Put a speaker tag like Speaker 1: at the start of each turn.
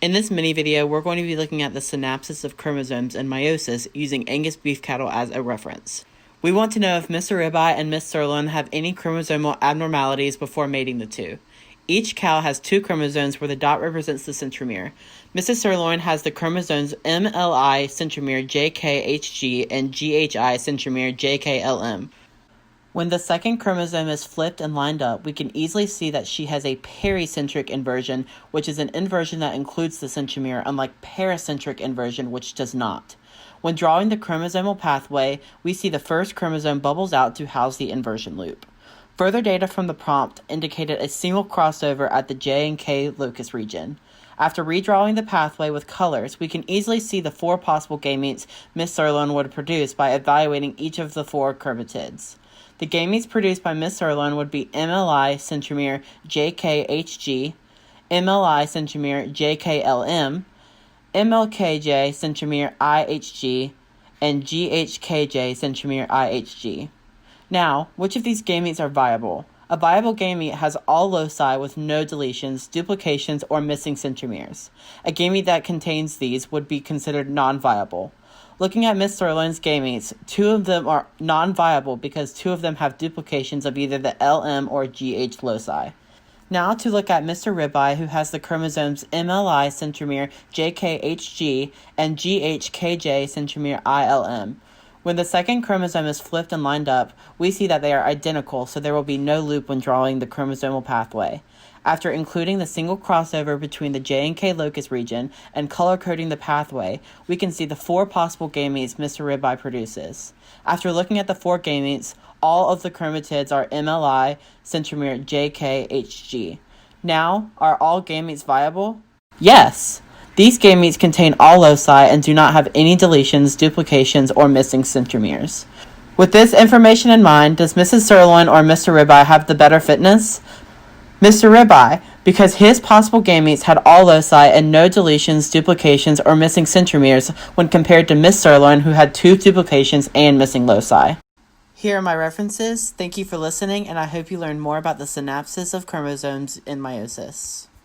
Speaker 1: In this mini video, we're going to be looking at the synapsis of chromosomes in meiosis using Angus beef cattle as a reference. We want to know if Mr. Ribeye and Miss Sirloin have any chromosomal abnormalities before mating the two. Each cow has 2 chromosomes where the dot represents the centromere. Mrs. Sirloin has the chromosomes MLI centromere JKHG and GHI centromere JKLM. When the second chromosome is flipped and lined up, we can easily see that she has a pericentric inversion, which is an inversion that includes the centromere, unlike pericentric inversion, which does not. When drawing the chromosomal pathway, we see the first chromosome bubbles out to house the inversion loop. Further data from the prompt indicated a single crossover at the J and K locus region. After redrawing the pathway with colors, we can easily see the 4 possible gametes Miss Sirloin would produce by evaluating each of the 4 chromatids. The gametes produced by Miss Sirloin would be MLI centromere JKHG, MLI centromere JKLM, MLKJ centromere IHG, and GHKJ centromere IHG. Now, which of these gametes are viable? A viable gamete has all loci with no deletions, duplications, or missing centromeres. A gamete that contains these would be considered non-viable. Looking at Miss Sirloin's gametes, 2 of them are non-viable because 2 of them have duplications of either the LM or GH loci. Now to look at Mr. Ribeye, who has the chromosomes MLI centromere JKHG and GHKJ centromere ILM. When the second chromosome is flipped and lined up, we see that they are identical, so there will be no loop when drawing the chromosomal pathway. After including the single crossover between the J and K locus region and color-coding the pathway, we can see the 4 possible gametes Mr. Ribeye produces. After looking at the 4 gametes, all of the chromatids are MLI centromere JKHG. Now, are all gametes viable? Yes! These gametes contain all loci and do not have any deletions, duplications, or missing centromeres. With this information in mind, does Mrs. Sirloin or Mr. Ribeye have the better fitness? Mr. Ribeye, because his possible gametes had all loci and no deletions, duplications, or missing centromeres when compared to Miss Sirloin, who had 2 duplications and missing loci. Here are my references. Thank you for listening, and I hope you learned more about the synapsis of chromosomes in meiosis.